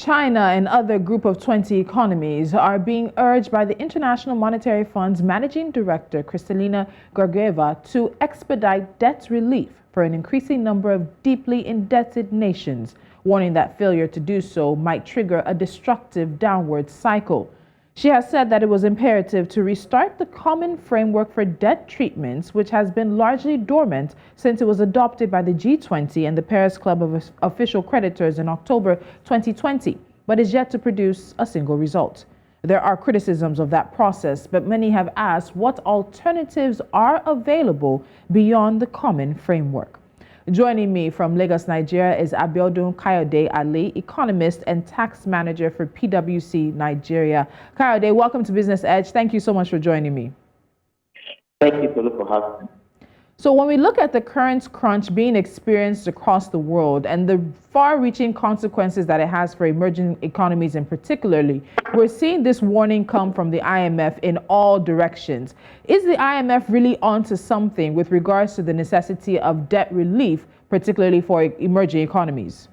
China and other group of 20 economies are being urged by the International Monetary Fund's Managing Director, Kristalina Georgieva, to expedite debt relief for an increasing number of deeply indebted nations, warning that failure to do so might trigger a destructive downward cycle. She has said that it was imperative to restart the common framework for debt treatments, which has been largely dormant since it was adopted by the G20 and the Paris Club of Official Creditors in October 2020, but is yet to produce a single result. There are criticisms of that process, but many have asked what alternatives are available beyond the common framework. Joining me from Lagos, Nigeria is Abiodun Kayode-Alli, economist and tax manager for PwC Nigeria. Kayode, welcome to Business Edge. Thank you so much for joining me. Thank you, Philip, for having me. So when we look at the current crunch being experienced across the world and the far-reaching consequences that it has for emerging economies in particularly, we're seeing this warning come from the IMF in all directions. Is the IMF really onto something with regards to the necessity of debt relief, particularly for emerging economies?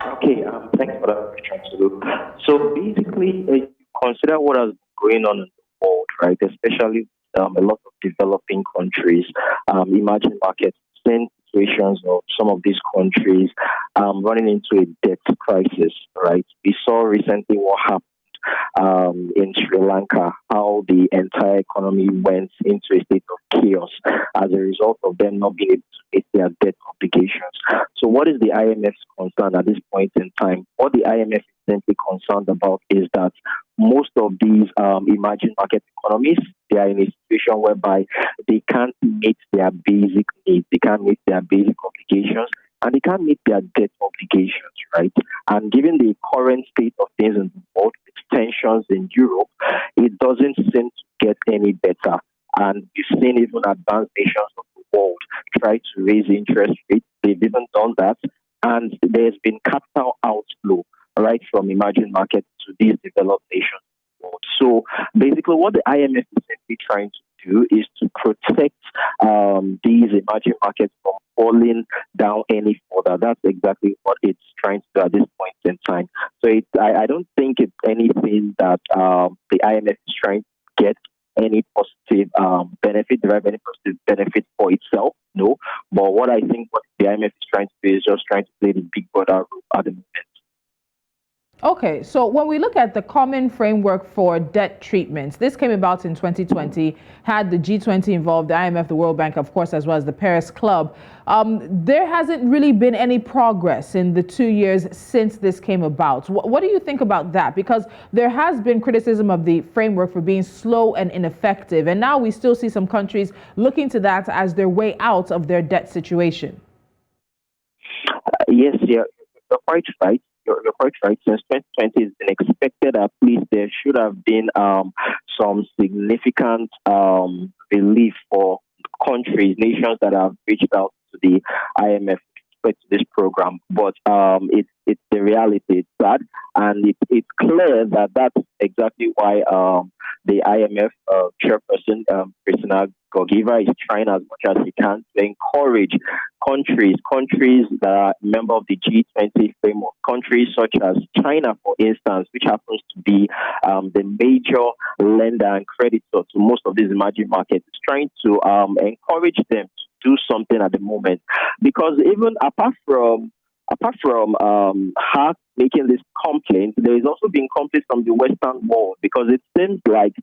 Okay, thanks for that question. So basically, consider what has been going on in the world, right? Especially a lot of developing countries, emerging markets, same situations of some of these countries running into a debt crisis, right? We saw recently what happened in Sri Lanka, how the entire economy went into a state of chaos as a result of them not being able to meet their debt obligations. So what is the IMF's concern at this point in time? What the IMF is simply concerned about is that most of these emerging market economies, they are in a situation whereby they can't meet their basic needs, they can't meet their basic obligations, and they can't meet their debt obligations, right? And given the current state of things in the world, with tensions in Europe, it doesn't seem to get any better. And we've seen even advanced nations of the world try to raise interest rates. They've even done that. And there's been capital outflow, right, from emerging markets to these developed nations. So basically what the IMF is simply trying to do is to protect these emerging markets from falling down any further. That's exactly what it's trying to do at this point in time. So I don't think it's anything that the IMF is trying to get any positive benefit, derive any positive benefit for itself. No. But what I think what the IMF is trying to do is just trying to play the big brother role at the moment. Okay, so when we look at the common framework for debt treatments, this came about in 2020, had the G20 involved, the IMF, the World Bank, of course, as well as the Paris Club. There hasn't really been any progress in the 2 years since this came about. What do you think about that? Because there has been criticism of the framework for being slow and ineffective, and now we still see some countries looking to that as their way out of their debt situation. Yes, you're quite right. You're quite right. Since 2020 has been expected, at least there should have been some significant relief for countries, nations that have reached out to the IMF to this program. But it's the reality. It's sad, and it's clear that that's exactly why the IMF chairperson, Kristalina Georgieva, is trying as much as he can to encourage countries that are member of the G20 framework, countries such as China, for instance, which happens to be the major lender and creditor to most of these emerging markets, is trying to encourage them to do something at the moment. Because even apart from her making this complaint, there is also being complaints from the Western world, because it seems like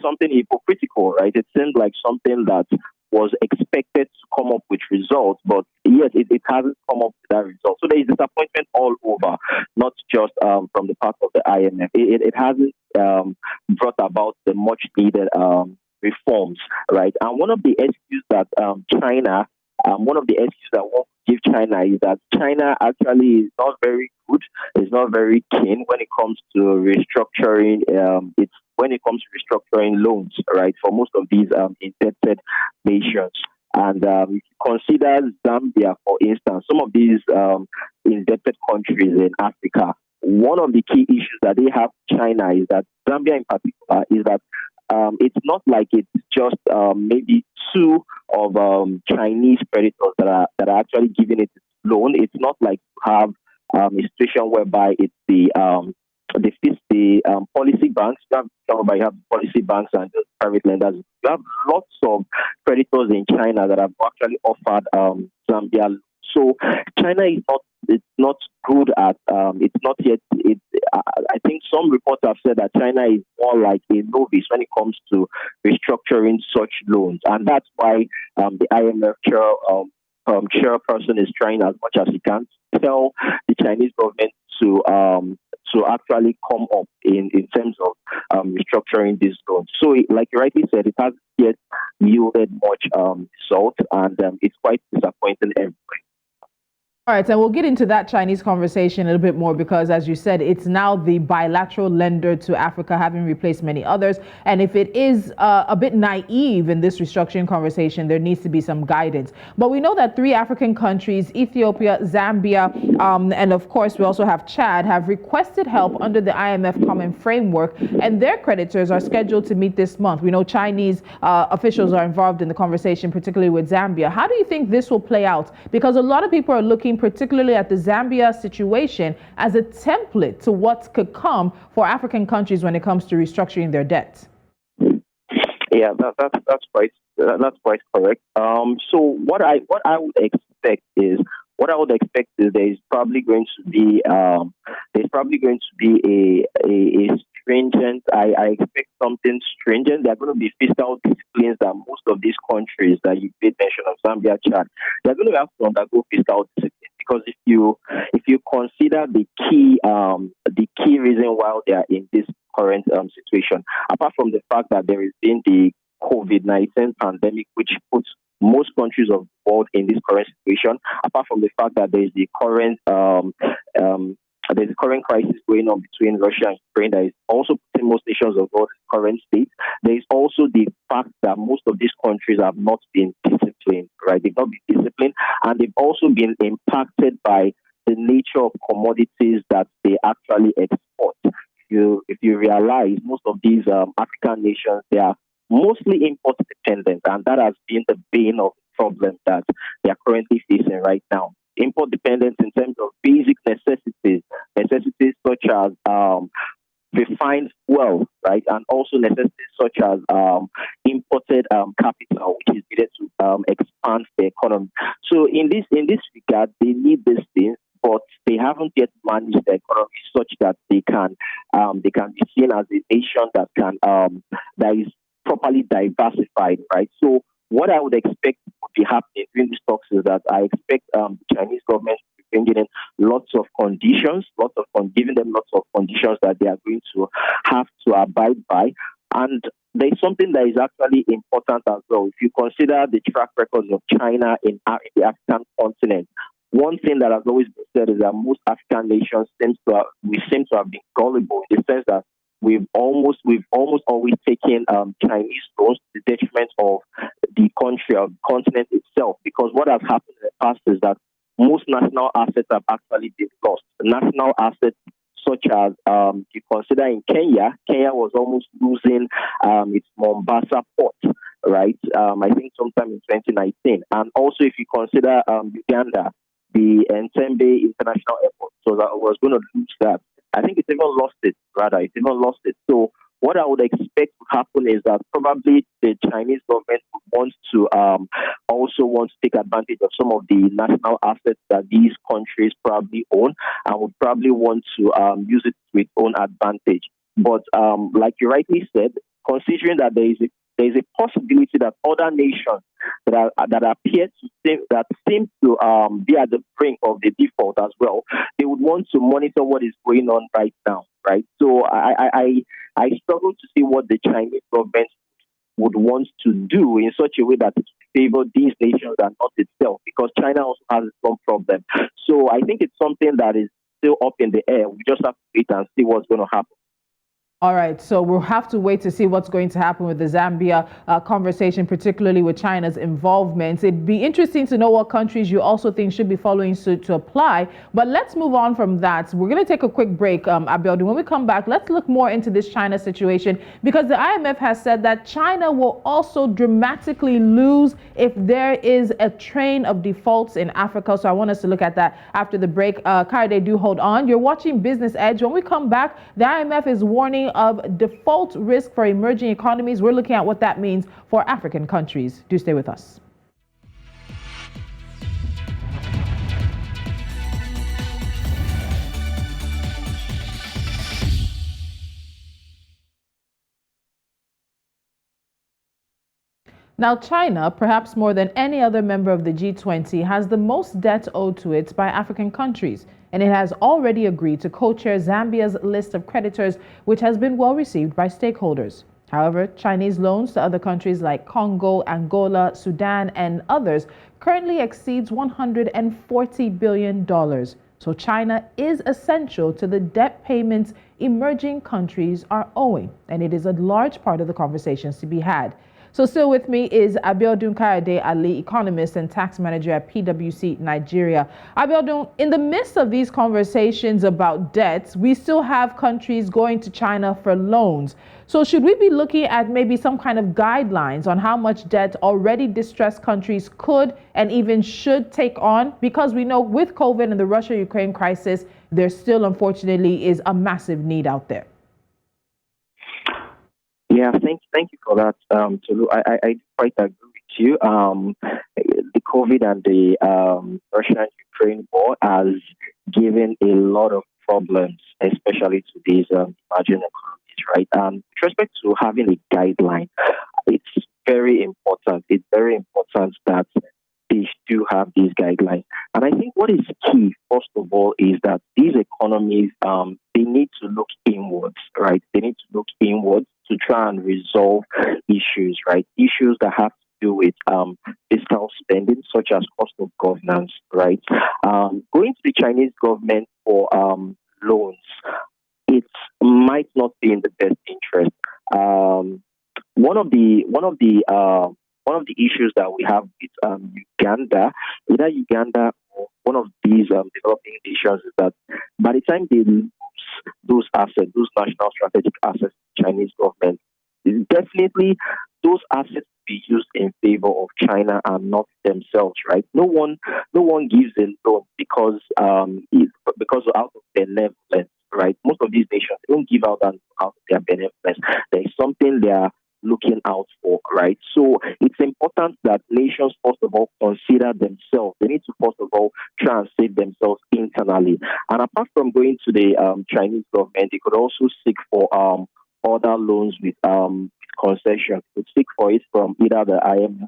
something hypocritical, right? It seems like something that was expected to come up with results, but yet it hasn't come up with that result. So there is disappointment all over, not just from the part of the IMF. It hasn't brought about the much needed reforms, right? And one of the excuses that one of the excuses that one give China is that China actually is not very good, is not very keen when it comes to restructuring loans, right, for most of these indebted nations. And consider Zambia, for instance, some of these indebted countries in Africa. One of the key issues that they have with China is that Zambia in particular is that it's not like it's just maybe two of Chinese creditors that are actually giving it loan. It's not like you have a situation whereby it's the policy banks. You have policy banks and the private lenders. You have lots of creditors in China that have actually offered Zambia. So China is not. It's not good at. It's not yet. I think some reports have said that China is more like a novice when it comes to restructuring such loans, and that's why the IMF chairperson is trying as much as he can to tell the Chinese government to actually come up in terms of restructuring these loans. So, like you rightly said, it hasn't yet yielded much result, and it's quite disappointing everywhere. All right, and we'll get into that Chinese conversation a little bit more because, as you said, it's now the bilateral lender to Africa, having replaced many others. And if it is a bit naive in this restructuring conversation, there needs to be some guidance. But we know that 3 African countries, Ethiopia, Zambia, and of course, we also have Chad, have requested help under the IMF Common Framework, and their creditors are scheduled to meet this month. We know Chinese officials are involved in the conversation, particularly with Zambia. How do you think this will play out? Because a lot of people are looking particularly at the Zambia situation as a template to what could come for African countries when it comes to restructuring their debts. Yeah, that's quite correct. So what I would expect is there's probably going to be a stringent. I expect something stringent. There are going to be fiscal disciplines that most of these countries that you made mention of, Zambia, Chad, they're going to have to undergo fiscal discipline. Because if you consider the key reason why they are in this current situation, apart from the fact that there has been the COVID-19 pandemic, which puts most countries of the world in this current situation, apart from the fact that there is the current crisis going on between Russia and Ukraine that is also putting most nations of the world in the current state. There is also the fact that most of these countries have not been disciplined, right? They've not been disciplined, and they've also been impacted by the nature of commodities that they actually export. If you realize, most of these African nations, they are mostly import dependent, and that has been the bane of the problem that they are currently facing right now. Import dependence in terms of basic necessities such as refined fuel, right, and also necessities such as imported capital, which is needed to expand the economy. So in this regard, they need these things, but they haven't yet managed the economy such that they can be seen as a nation that is properly diversified, right? So what I would expect would be happening during these talks is that I expect the Chinese government to be bringing in lots of conditions, giving them lots of conditions that they are going to have to abide by. And there is something that is actually important as well. If you consider the track records of China in the African continent, one thing that has always been said is that most African nations seem to have been gullible in the sense that we've almost always taken Chinese loans to the detriment of the country, of the continent itself. Because what has happened in the past is that most national assets have actually been lost. National assets such as you consider in Kenya was almost losing its Mombasa port, right? I think sometime in 2019. And also if you consider Uganda, the Entebbe International Airport, so that was going to lose that. I think it's even lost it, rather. It's even lost it. So what I would expect to happen is that probably the Chinese government wants to take advantage of some of the national assets that these countries probably own and would probably want to use it to its own advantage. But like you rightly said, considering that there is a possibility that other nations that seem to be at the brink of the default as well, they would want to monitor what is going on right now, right? So I struggle to see what the Chinese government would want to do in such a way that it favor these nations and not itself, because China also has its own problem. So I think it's something that is still up in the air. We just have to wait and see what's going to happen. All right, so we'll have to wait to see what's going to happen with the Zambia conversation, particularly with China's involvement. It'd be interesting to know what countries you also think should be following suit to apply. But let's move on from that. We're going to take a quick break, Abiodun. When we come back, let's look more into this China situation, because the IMF has said that China will also dramatically lose if there is a train of defaults in Africa. So I want us to look at that after the break. Kayode, do hold on. You're watching Business Edge. When we come back, the IMF is warning of default risk for emerging economies. We're looking at what that means for African countries. Do stay with us. Now, China, perhaps more than any other member of the G20, has the most debt owed to it by African countries, and it has already agreed to co-chair Zambia's list of creditors, which has been well received by stakeholders. However, Chinese loans to other countries like Congo, Angola, Sudan, and others currently exceeds $140 billion. So China is essential to the debt payments emerging countries are owing, and it is a large part of the conversations to be had. So still with me is Abiodun Kayode-Alli, economist and tax manager at PwC Nigeria. Abiodun, in the midst of these conversations about debts, we still have countries going to China for loans. So should we be looking at maybe some kind of guidelines on how much debt already distressed countries could and even should take on? Because we know with COVID and the Russia-Ukraine crisis, there still unfortunately is a massive need out there. Yeah, thank you for that, Tolu. I quite agree with you. The COVID and the Russia-Ukraine war has given a lot of problems, especially to these emerging economies, right? With respect to having a guideline, it's very important. It's very important that they do have these guidelines. And I think what is key, first of all, is that these economies, they need to look inwards, right? They need to look inwards to try and resolve issues, right? Issues that have to do with fiscal spending, such as cost of governance, right? Going to the Chinese government for loans, it might not be in the best interest. One of the issues that we have with Uganda, either Uganda or one of these developing nations, is that by the time they lose those assets, those national strategic assets, Chinese government, definitely those assets will be used in favor of China and not themselves, right? No one gives a loan because out of benevolence, right? Most of these nations, they don't give out that out of their benevolence. There is something they are looking out for, right? So it's important that nations, first of all, consider themselves. They need to, first of all, try and save themselves internally. And apart from going to the Chinese government, they could also seek for other loans with concession. They could seek for it from either the IMF,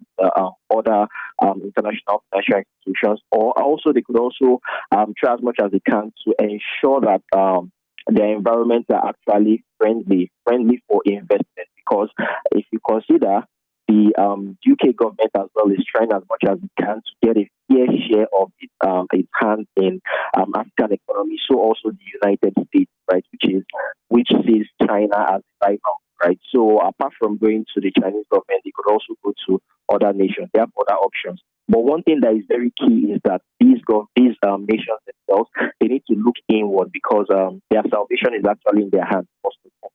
other international financial institutions, or also they could also try as much as they can to ensure that their environments are actually friendly for investment. Because if you consider the UK government as well is trying as much as it can to get a fair share of its hand in African economy, so also the United States, right, which sees China as a rival, right? So apart from going to the Chinese government, they could also go to other nations. They have other options. But one thing that is very key is that these nations themselves, they need to look inward, because their salvation is actually in their hands, first of all.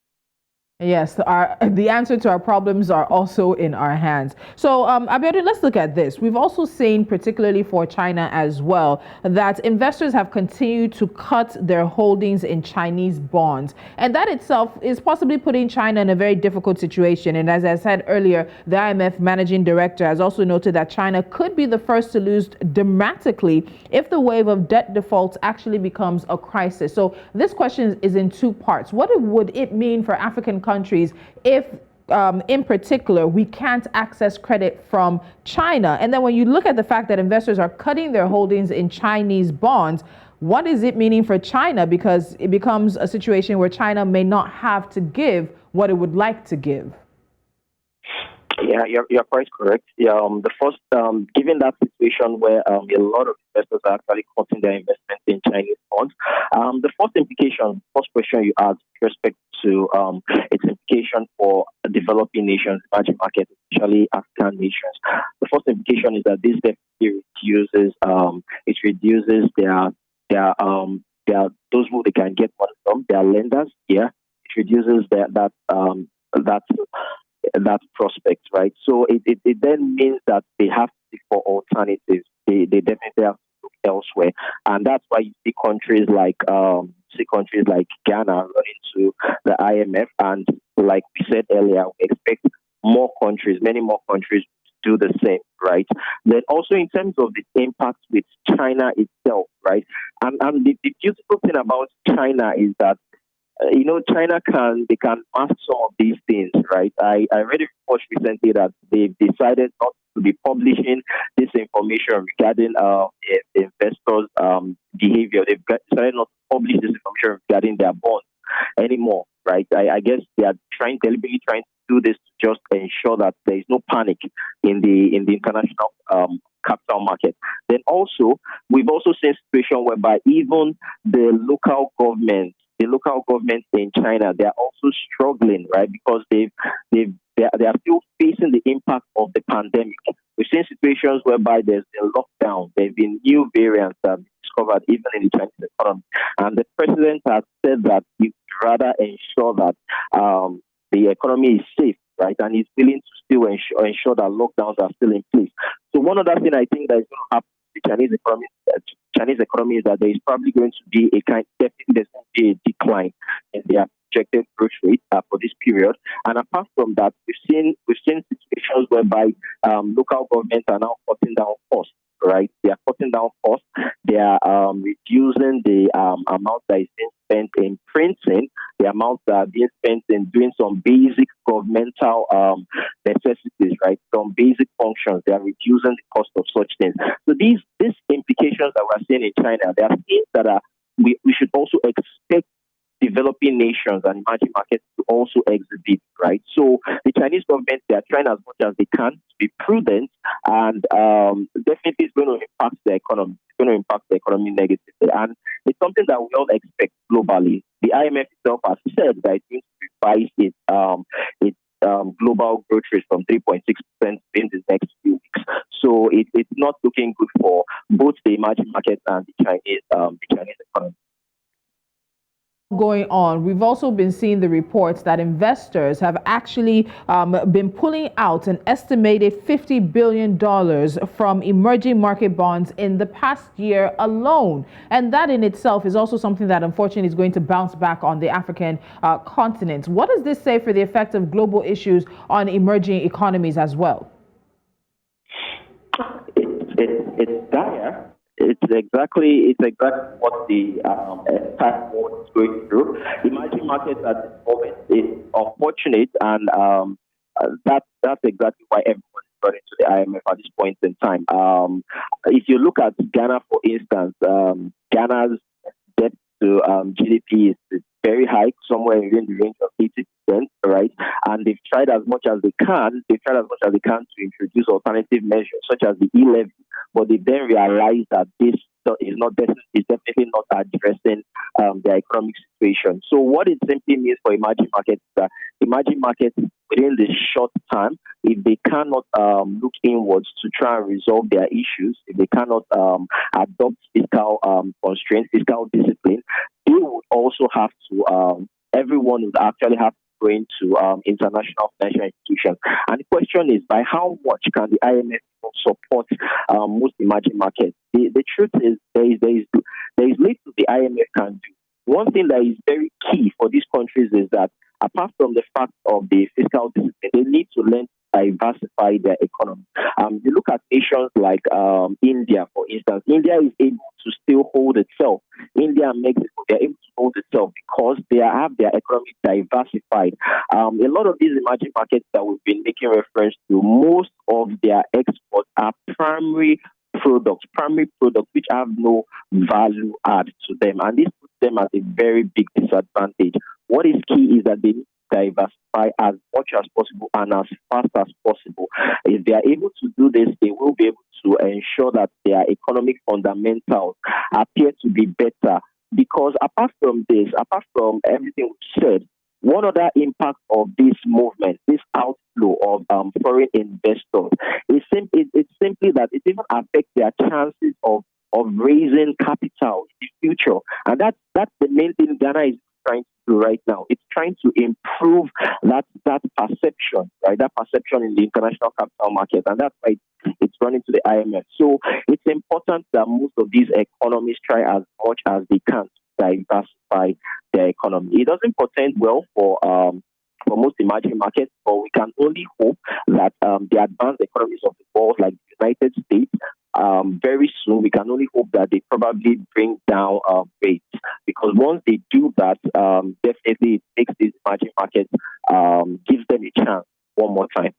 Yes, the answer to our problems are also in our hands. So, Abiodun, let's look at this. We've also seen, particularly for China as well, that investors have continued to cut their holdings in Chinese bonds. And that itself is possibly putting China in a very difficult situation. And as I said earlier, the IMF managing director has also noted that China could be the first to lose dramatically if the wave of debt defaults actually becomes a crisis. So this question is in two parts. What would it mean for African countries if in particular we can't access credit from China? And then when you look at the fact that investors are cutting their holdings in Chinese bonds, what is it meaning for China? Because it becomes a situation where China may not have to give what it would like to give. Yeah, you're quite correct. Yeah, the first, given that situation where a lot of investors are actually cutting their investments in Chinese funds, the first implication, first question you asked with respect to its implication for developing nations, emerging markets, especially African nations. The first implication is that this definitely reduces their those who they can get money from, their lenders. Yeah, it reduces that that prospect, right? So it then means that they have to seek for alternatives. They definitely have to look elsewhere, and that's why you see countries like Ghana running to the IMF, and like we said earlier, we expect many more countries to do the same, right? Then also in terms of the impact with China itself, right? And the beautiful thing about China is that China can mask some of these things, right? I read a report recently that they've decided not to be publishing this information regarding investors' behavior. They've decided not to publish this information regarding their bonds anymore, right? I guess they are deliberately trying to do this to just ensure that there is no panic in the international capital market. Then also, we've also seen a situation whereby even the local governments in China, they are also struggling, right? Because they are still facing the impact of the pandemic. We've seen situations whereby there's been lockdown, there's been new variants that have been discovered even in the Chinese economy, and the president has said that he'd rather ensure that the economy is safe, right? And he's willing to still ensure that lockdowns are still in place. So one other thing I think that is going to happen to the Chinese economy is that there is probably going to be definitely there's going to be a decline in their projected growth rate for this period. And apart from that, we've seen situations whereby local governments are now cutting down costs. Right, they are cutting down costs. They are reducing the amount that is being spent in printing, the amount that are being spent in doing some basic governmental necessities, right? Some basic functions. They are reducing the cost of such things. So these implications that we're seeing in China, there are things that we should also expect developing nations and emerging markets to also exhibit, right? So the Chinese government, they are trying as much as they can to be prudent, and definitely it's going to impact the economy. It's going to impact the economy negatively, and it's something that we all expect globally. The IMF itself has said that it's going to revise its global growth rate from 3.6% in the next few weeks. So it's not looking good for both the emerging markets and the Chinese economy. Going on, we've also been seeing the reports that investors have actually been pulling out an estimated $50 billion from emerging market bonds in the past year alone. And that in itself is also something that unfortunately is going to bounce back on the African continent. What does this say for the effect of global issues on emerging economies as well? It's dire. It's exactly what the entire world is going through. Emerging markets at this moment is unfortunate, and that's exactly why everyone is running to the IMF at this point in time. If you look at Ghana, for instance, Ghana's debt to GDP is very high, somewhere within the range of 80%, right? And they've tried as much as they can. To introduce alternative measures such as the e-levy, but they then realize that this is definitely not addressing their economic situation. So what it simply means for emerging markets is that emerging markets within the short term, if they cannot look inwards to try and resolve their issues, if they cannot adopt fiscal constraints, fiscal discipline, they would also have to. Everyone would actually have to go into international financial institutions. And the question is, by how much can the IMF support most emerging markets? The truth is, there is little the IMF can do. One thing that is very key for these countries is that, apart from the fact of the fiscal discipline, they need to learn to diversify their economy. You look at nations like India, for instance. India is able to still hold itself. India and Mexico, they're able to hold itself because they have their economy diversified. A lot of these emerging markets that we've been making reference to, most of their exports are primary products which have no value add to them, and this puts them at a very big disadvantage. What is key is that they diversify as much as possible and as fast as possible. If they are able to do this, they will be able to ensure that their economic fundamentals appear to be better. Because apart from this, apart from everything we said, one other impact of this movement, this outflow of foreign investors, is it's simply that it even affects their chances of raising capital in the future. And that's the main thing Ghana is trying to do right now. It's trying to improve that perception, right? That perception in the international capital market. And that's why it's running to the IMF. So it's important that most of these economies try as much as they can to diversify their economy. It doesn't portend well for most emerging markets, but we can only hope that the advanced economies of the world, like the United States, very soon, we can only hope that they probably bring down rates, because once they do that, definitely it makes these emerging markets, gives them a chance one more time.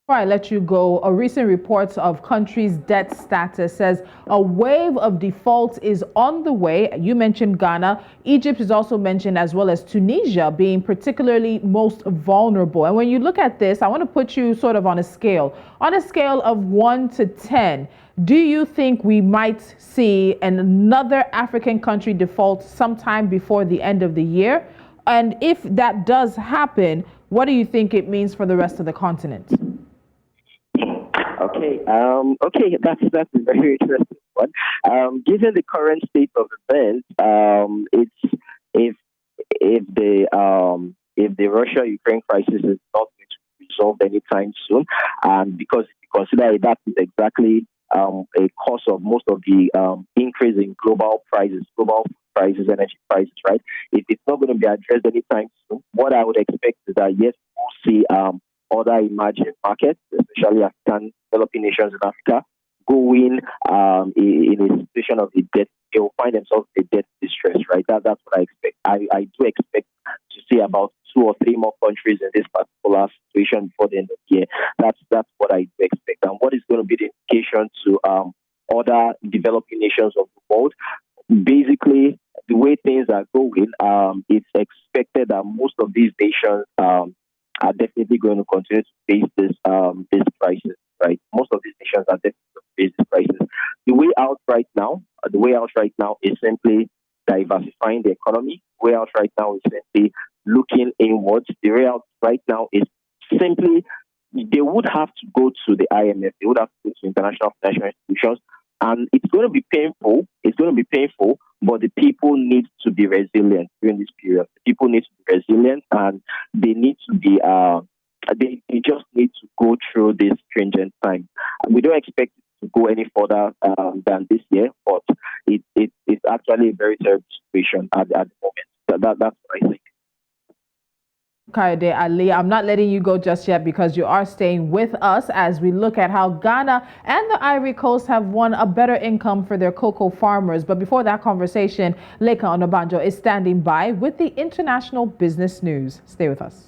Before I let you go, a recent report of countries' debt status says a wave of defaults is on the way. You mentioned Ghana. Egypt is also mentioned, as well as Tunisia being particularly most vulnerable. And when you look at this, I want to put you sort of on a scale. On a scale of 1 to 10, do you think we might see another African country default sometime before the end of the year? And if that does happen, what do you think it means for the rest of the continent? Okay, that's a very interesting one. Given the current state of events, it's if the Russia-Ukraine crisis is not going to be resolved anytime soon, and because if you consider that is exactly a cause of most of the increase in global prices, energy prices, right? If it's not going to be addressed anytime soon, what I would expect is that yes, we'll see other emerging markets, especially African developing nations in Africa, going in a situation of a debt. They will find themselves in debt distress, right? That's what I expect. I do expect to see about 2 or 3 more countries in this particular situation before the end of the year. That's what I do expect. And what is going to be the implication to other developing nations of the world? Basically, the way things are going, it's expected that most of these nations are definitely going to continue to face this crisis, right? Most of these nations are definitely going to face this crisis. The way out right now is simply diversifying the economy. The way out right now is simply looking inwards. The way out right now is simply they would have to go to the IMF. They would have to go to international financial institutions. And it's going to be painful. But the people need to be resilient during this period. The people need to be resilient, and they need to be. They just need to go through this stringent time. We don't expect it to go any further than this year, but it's actually a very terrible situation at the moment. That's what I think. Kayode-Alli, I'm not letting you go just yet, because you are staying with us as we look at how Ghana and the Ivory Coast have won a better income for their cocoa farmers. But before that conversation, Leka Onabanjo is standing by with the international business news. Stay with us.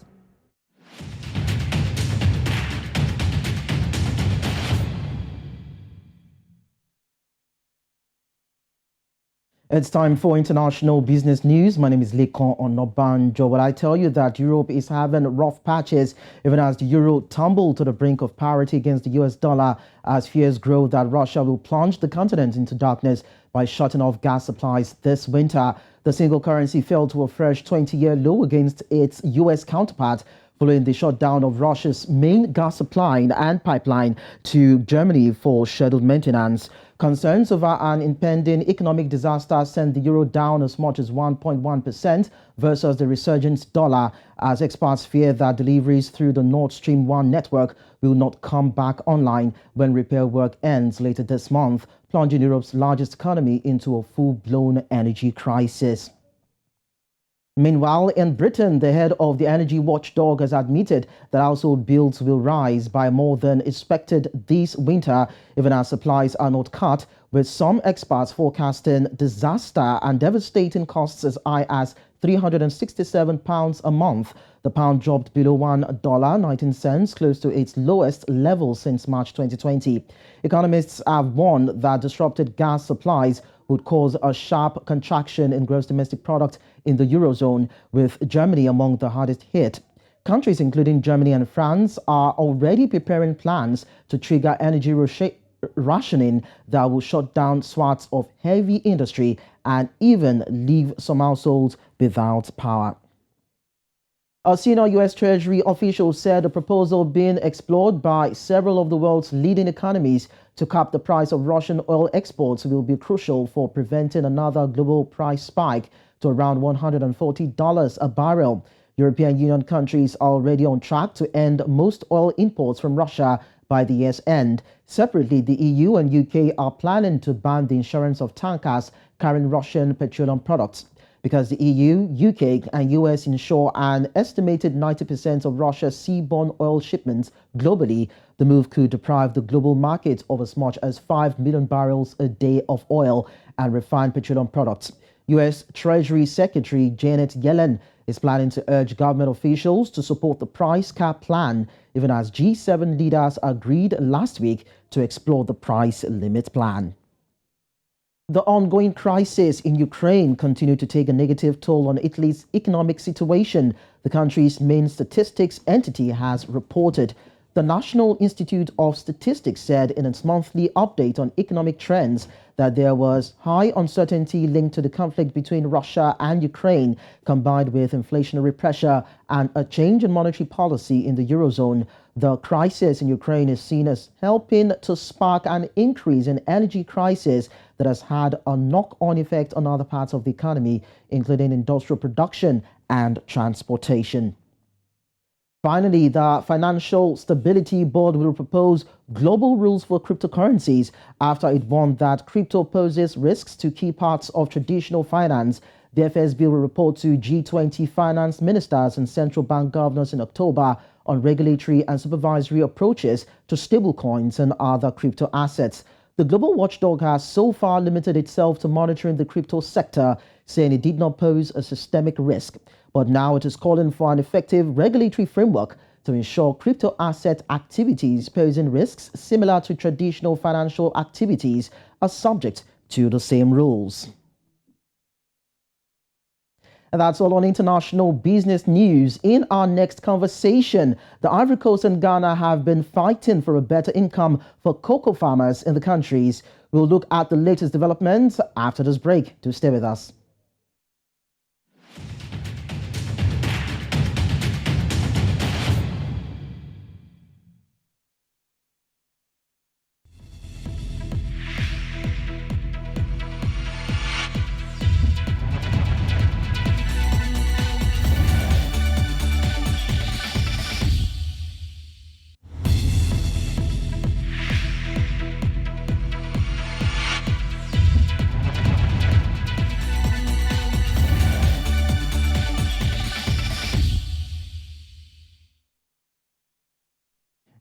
It's time for international business news. My name is Lekon Onobanjo. Well, I tell you that Europe is having rough patches even as the euro tumbled to the brink of parity against the US dollar as fears grow that Russia will plunge the continent into darkness by shutting off gas supplies this winter. The single currency fell to a fresh 20-year low against its US counterpart following the shutdown of Russia's main gas supply and pipeline to Germany for scheduled maintenance. Concerns over an impending economic disaster sent the euro down as much as 1.1% versus the resurgent dollar, as experts fear that deliveries through the Nord Stream 1 network will not come back online when repair work ends later this month, plunging Europe's largest economy into a full-blown energy crisis. Meanwhile, in Britain, the head of the energy watchdog has admitted that household bills will rise by more than expected this winter, even as supplies are not cut, with some experts forecasting disaster and devastating costs as high as £367 a month. The pound dropped below $1.19, close to its lowest level since March 2020. Economists have warned that disrupted gas supplies would cause a sharp contraction in gross domestic product in the Eurozone, with Germany among the hardest hit. Countries including Germany and France are already preparing plans to trigger energy rationing that will shut down swaths of heavy industry and even leave some households without power. A senior U.S. Treasury official said a proposal being explored by several of the world's leading economies to cap the price of Russian oil exports will be crucial for preventing another global price spike to around $140 a barrel. European Union countries are already on track to end most oil imports from Russia by the year's end. Separately, the EU and UK are planning to ban the insurance of tankers carrying Russian petroleum products. Because the EU, UK, and US insure an estimated 90% of Russia's seaborne oil shipments globally, the move could deprive the global market of as much as 5 million barrels a day of oil and refined petroleum products. US Treasury Secretary Janet Yellen is planning to urge government officials to support the price cap plan, even as G7 leaders agreed last week to explore the price limit plan. The ongoing crisis in Ukraine continued to take a negative toll on Italy's economic situation, the country's main statistics entity has reported. The National Institute of Statistics said in its monthly update on economic trends that there was high uncertainty linked to the conflict between Russia and Ukraine, combined with inflationary pressure and a change in monetary policy in the Eurozone. The crisis in Ukraine is seen as helping to spark an increase in energy crisis that has had a knock-on effect on other parts of the economy, including industrial production and transportation. Finally, the Financial Stability Board will propose global rules for cryptocurrencies after it warned that crypto poses risks to key parts of traditional finance. The FSB will report to G20 finance ministers and central bank governors in October on regulatory and supervisory approaches to stablecoins and other crypto assets. The global watchdog has so far limited itself to monitoring the crypto sector, saying it did not pose a systemic risk. But now it is calling for an effective regulatory framework to ensure crypto asset activities posing risks similar to traditional financial activities are subject to the same rules. And that's all on international business news. In our next conversation, the Ivory Coast and Ghana have been fighting for a better income for cocoa farmers in the countries. We'll look at the latest developments after this break. Do stay with us.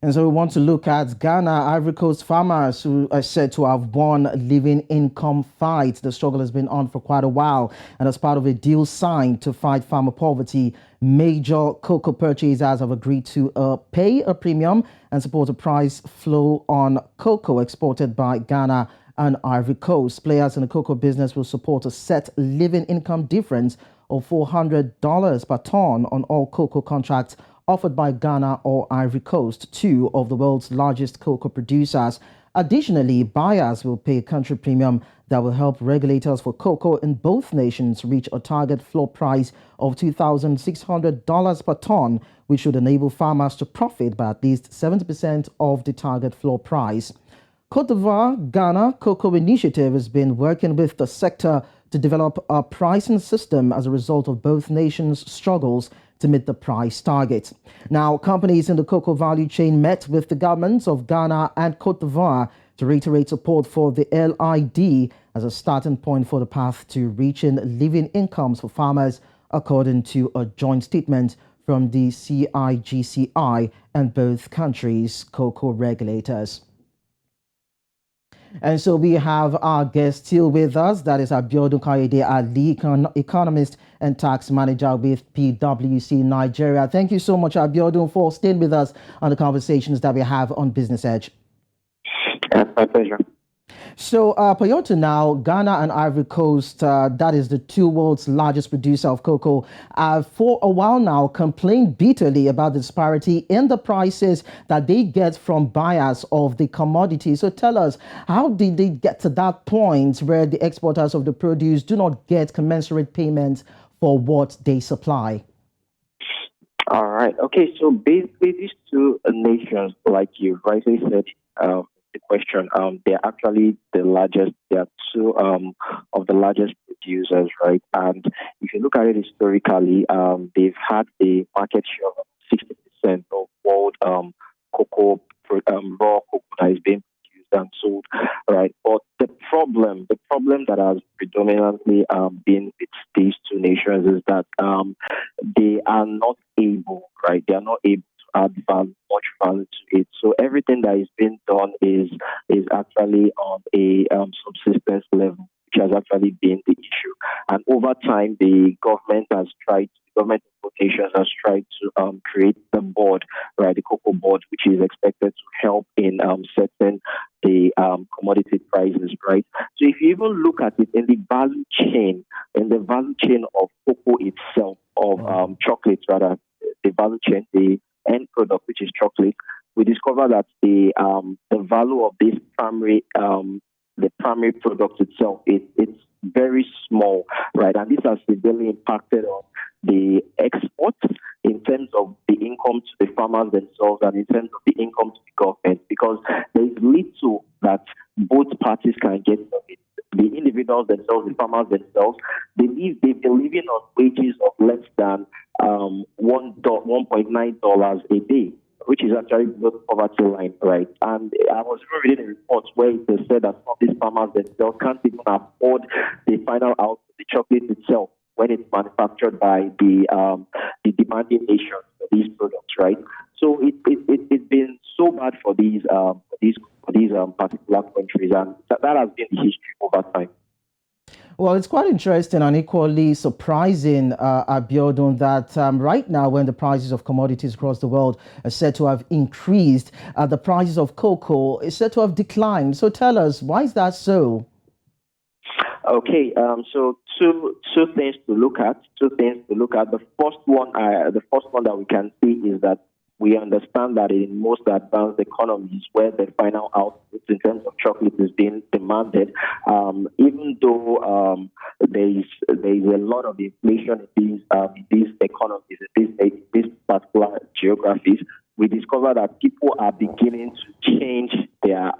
And so we want to look at Ghana. Ivory Coast farmers who are said to have won living income fight. The struggle has been on for quite a while. And as part of a deal signed to fight farmer poverty, major cocoa purchasers have agreed to pay a premium and support a price floor on cocoa exported by Ghana and Ivory Coast. Players in the cocoa business will support a set living income difference of $400 per ton on all cocoa contracts offered by Ghana or Ivory Coast, two of the world's largest cocoa producers. Additionally, buyers will pay a country premium that will help regulators for cocoa in both nations reach a target floor price of $2,600 per ton, which should enable farmers to profit by at least 70% of the target floor price. Côte d'Ivoire Ghana Cocoa Initiative has been working with the sector to develop a pricing system as a result of both nations' struggles to meet the price target. Now, companies in the cocoa value chain met with the governments of Ghana and Côte d'Ivoire to reiterate support for the LID as a starting point for the path to reaching living incomes for farmers, according to a joint statement from the CIGCI and both countries' cocoa regulators. And so we have our guest still with us. That is Abiodun Kayode-Alli, economist and tax manager with PwC Nigeria. Thank you so much, Abiodun, for staying with us on the conversations that we have on Business Edge. My pleasure. So, Toyota now, Ghana and Ivory Coast, that is the two world's largest producer of cocoa, for a while now complained bitterly about the disparity in the prices that they get from buyers of the commodity. So tell us, how did they get to that point where the exporters of the produce do not get commensurate payments for what they supply? All right. Okay. So basically, these two nations, like you rightly said, the question, they're actually the largest. They are two of the largest producers, right? And if you look at it historically, they've had a market share of 60% of world cocoa, raw cocoa that is being produced and sold, right? But the problem that has predominantly been with these two nations is that they are not able, right? They are not able add much value to it. So everything that is being done is actually on a subsistence level, which has actually been the issue. And over time, the government quotations has tried to create the board, right, the cocoa board, which is expected to help in setting the commodity prices, right. So if you even look at it in the value chain of cocoa itself, of chocolate rather, the value chain, the end product, which is chocolate, we discover that the value of this primary product itself, it's very small, right? And this has severely impacted on the exports in terms of the income to the farmers themselves and in terms of the income to the government, because there is little that both parties can get from it. The individuals themselves, the farmers themselves, they've been living on wages of less than $1.9 a day, which is actually below the poverty line, right? And I was reading a report where it said that some of these farmers themselves can't even afford the final output, the chocolate itself, when it's manufactured by the demanding nations for these products, right? So it's been so bad for these particular countries, and that has been the history over time. Well, it's quite interesting and equally surprising, Abiodun, that right now, when the prices of commodities across the world are said to have increased, the prices of cocoa is said to have declined. So tell us, why is that so? Okay, so two things to look at. The first one that we can see is that we understand that in most advanced economies where the final output in terms of chocolate is being demanded, even though there is a lot of inflation in these economies, in these particular geographies, we discover that people are beginning to change their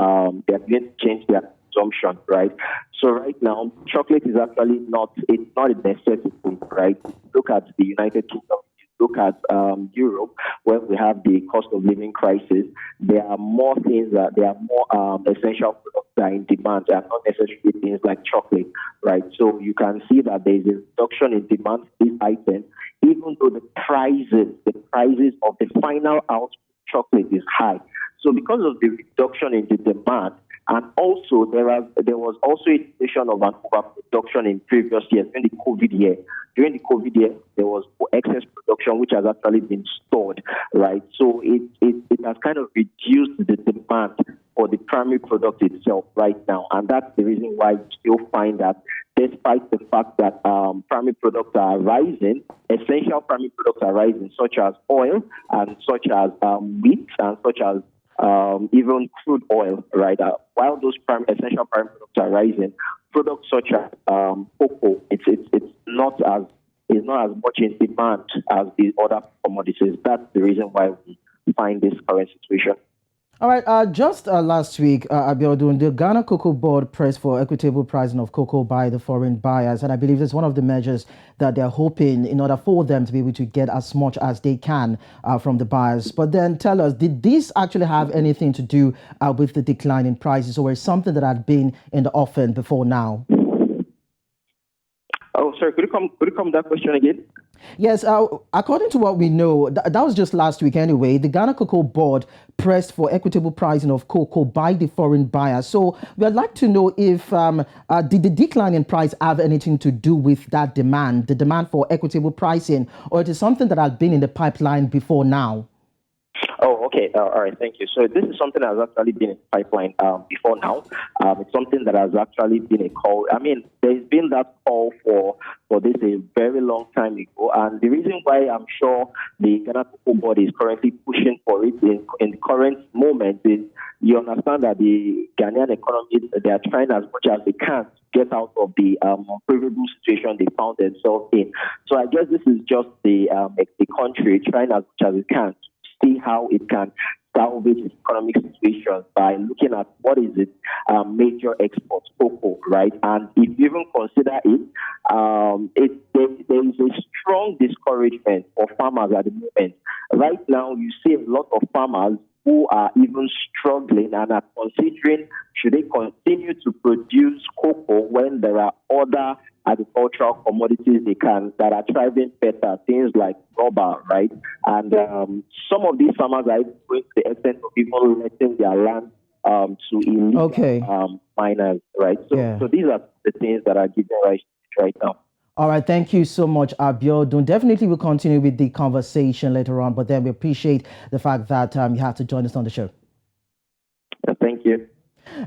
consumption, right? So right now, chocolate is actually not a necessity, right? Look at the United Kingdom. Look at Europe, where we have the cost of living crisis. There are more essential products that are in demand and not necessarily things like chocolate, right? So you can see that there is a reduction in demand for these items, even though the prices of the final output chocolate is high. So because of the reduction in the demand, and also there was also a situation of an overproduction in previous years during the COVID year. During the COVID year, there was excess production which has actually been stored, right? So it has kind of reduced the demand for the primary product itself right now, and that's the reason why you still find that despite the fact that primary products are rising, essential primary products are rising, such as oil and such as wheat and such as even crude oil, right? While those essential primary products are rising, products such as cocoa, it's not as much in demand as the other commodities. That's the reason why we find this current situation. All right. Just last week, Abiodun, the Ghana Cocoa Board pressed for equitable pricing of cocoa by the foreign buyers. And I believe it's one of the measures that they're hoping in order for them to be able to get as much as they can from the buyers. But then tell us, did this actually have anything to do with the decline in prices, or is something that had been in the offing before now? Oh, sorry. Could you come that question again? Yes, according to what we know, that was just last week anyway. The Ghana Cocoa Board pressed for equitable pricing of cocoa by the foreign buyers. So we'd like to know if did the decline in price have anything to do with that demand, the demand for equitable pricing, or it is something that had been in the pipeline before now? Oh, okay. All right. Thank you. So this is something that has actually been in the pipeline before now. It's something that has actually been a call. I mean, there's been that call for this a very long time ago. And the reason why I'm sure the Ghana Cocoa Board is currently pushing for it in the current moment is you understand that the Ghanaian economy, they are trying as much as they can to get out of the unfavorable situation they found themselves in. So I guess this is just the country trying as much as it can see how it can salvage its economic situation by looking at what is its major export, cocoa, right? And if you even consider it, there is a strong discouragement for farmers at the moment. Right now, you see a lot of farmers who are even struggling and are considering should they continue to produce cocoa when there are other agricultural commodities that are thriving better, things like rubber, right? And some of these farmers are going to the extent of even letting their land to illegal miners, right? So these are the things that are giving rise to right now. All right, thank you so much, Abiodun. Definitely we'll continue with the conversation later on, but then we appreciate the fact that you had to join us on the show. Thank you.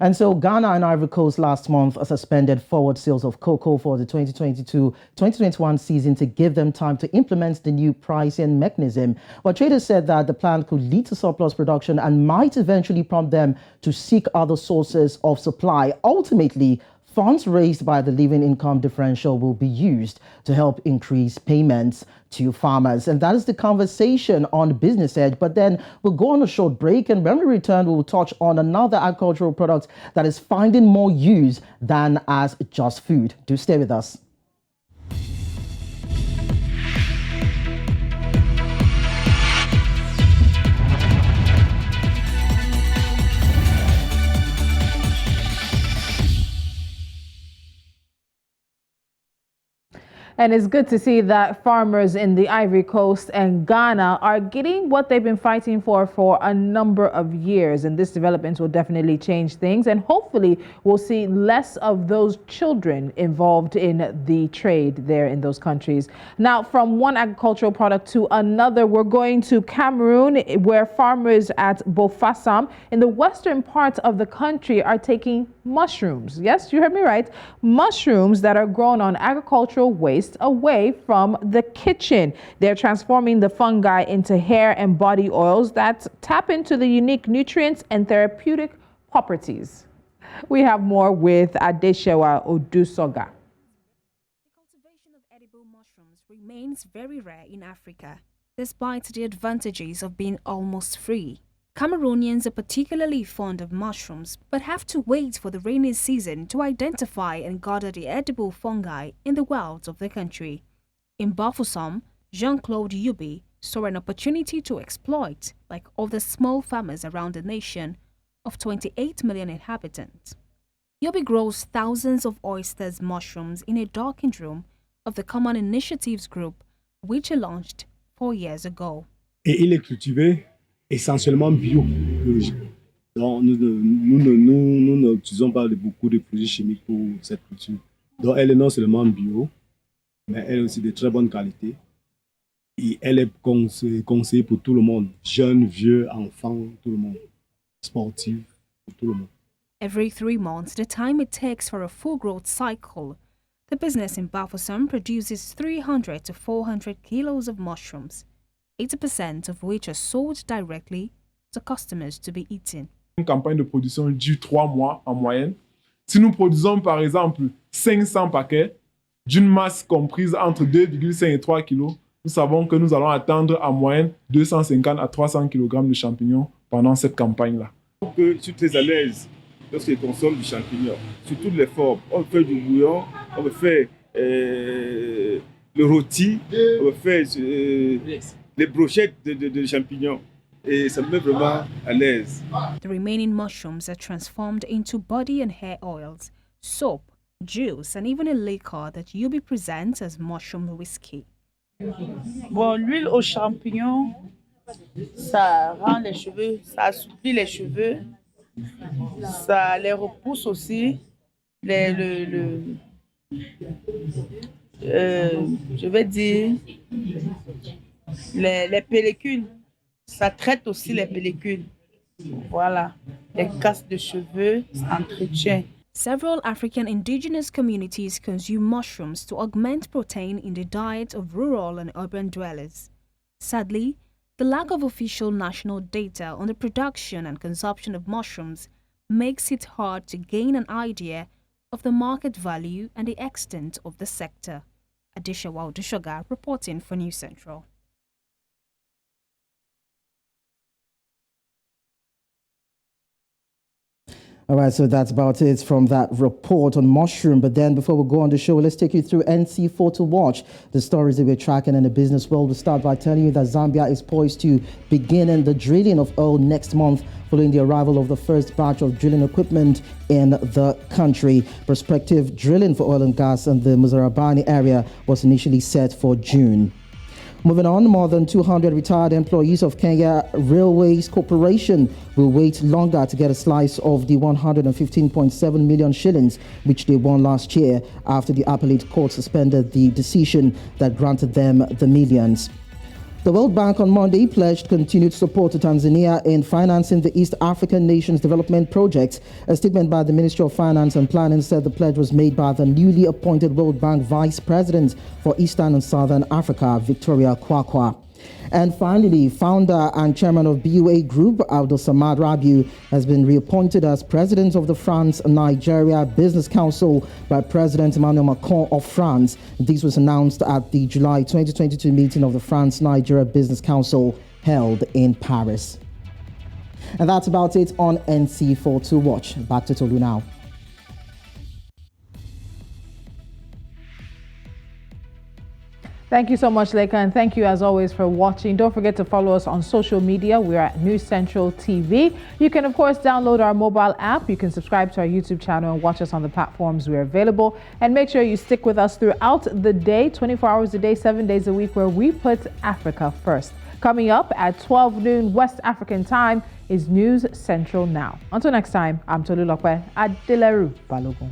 And so Ghana and Ivory Coast last month suspended forward sales of cocoa for the 2022-2021 season to give them time to implement the new pricing mechanism. But traders said that the plan could lead to surplus production and might eventually prompt them to seek other sources of supply. Ultimately, funds raised by the living income differential will be used to help increase payments to farmers. And that is the conversation on Business Edge. But then we'll go on a short break, and when we return, we will touch on another agricultural product that is finding more use than as just food. Do stay with us. And it's good to see that farmers in the Ivory Coast and Ghana are getting what they've been fighting for a number of years. And this development will definitely change things. And hopefully we'll see less of those children involved in the trade there in those countries. Now, from one agricultural product to another, we're going to Cameroon, where farmers at Bafoussam in the western part of the country are taking mushrooms. Yes, you heard me right. Mushrooms that are grown on agricultural waste away from the kitchen. They're transforming the fungi into hair and body oils that tap into the unique nutrients and therapeutic properties. We have more with Adeshewa Odusoga. The cultivation of edible mushrooms remains very rare in Africa, despite the advantages of being almost free. Cameroonians are particularly fond of mushrooms, but have to wait for the rainy season to identify and gather the edible fungi in the wilds of the country. In Bafoussam, Jean-Claude Yubi saw an opportunity to exploit, like other small farmers around the nation of 28 million inhabitants. Yubi grows thousands of oysters mushrooms in a darkened room of the Common Initiatives Group, which he launched 4 years ago. Et il est cultivé essentiellement biologique. Donc, nous n'utilisons pas beaucoup de produits chimiques pour cette culture. Donc, elle est non seulement bio, mais elle est aussi de très bonne qualité. Et elle est conseillée pour tout le monde, jeunes, vieux, enfants, tout le monde, sportifs, pour tout le monde. Every 3 months, the time it takes for a full growth cycle, the business in Bafoussam produces 300 to 400 kilos of mushrooms, 80% of which are sold directly to customers to be eaten. Une campagne de production dure 3 mois en moyenne. Si nous produisons par exemple 500 paquets d'une masse comprise entre 2,5 et 3 kg, nous savons que nous allons atteindre en moyenne 250 à 300 kg de champignons pendant cette campagne-là. Je suis très à l'aise lorsque je consomme du champignon, sous toutes les formes. On fait du bouillon, on peut faire le rôti, on peut faire les brochettes de champignons. Et ça me met vraiment à l'aise. The remaining mushrooms are transformed into body and hair oils, soap, juice, and even a liquor that Yubi presents as mushroom whiskey. Bon, l'huile aux champignons, ça rend les cheveux, ça assouplit les cheveux, ça les repousse aussi, je vais dire, les pellicules, ça traite aussi les pellicules. Voilà, les casses de cheveux, ça entretient. Several African indigenous communities consume mushrooms to augment protein in the diet of rural and urban dwellers. Sadly, the lack of official national data on the production and consumption of mushrooms makes it hard to gain an idea of the market value and the extent of the sector. Adishawa Odushoga reporting for News Central. All right, so that's about it from that report on mushroom. But then before we go on the show, let's take you through NC4 to watch, the stories that we're tracking in the business world. We'll start by telling you that Zambia is poised to begin the drilling of oil next month following the arrival of the first batch of drilling equipment in the country. Prospective drilling for oil and gas in the Muzarabani area was initially set for June. Moving on, more than 200 retired employees of Kenya Railways Corporation will wait longer to get a slice of the 115.7 million shillings which they won last year after the appellate court suspended the decision that granted them the millions. The World Bank on Monday pledged continued support to Tanzania in financing the East African nations' development projects. A statement by the Ministry of Finance and Planning said the pledge was made by the newly appointed World Bank Vice President for Eastern and Southern Africa, Victoria Kwakwa. And finally, founder and chairman of BUA Group, Abdul Samad Rabiu, has been reappointed as president of the France-Nigeria Business Council by President Emmanuel Macron of France. This was announced at the July 2022 meeting of the France-Nigeria Business Council held in Paris. And that's about it on NC4 to watch. Back to Tolu now. Thank you so much, Leka, and thank you as always for watching. Don't forget to follow us on social media. We are at News Central TV. You can, of course, download our mobile app. You can subscribe to our YouTube channel and watch us on the platforms we're available. And make sure you stick with us throughout the day, 24 hours a day, 7 days a week, where we put Africa first. Coming up at 12 noon West African time is News Central Now. Until next time, I'm Tolu Lokwe Adeleru Balogun.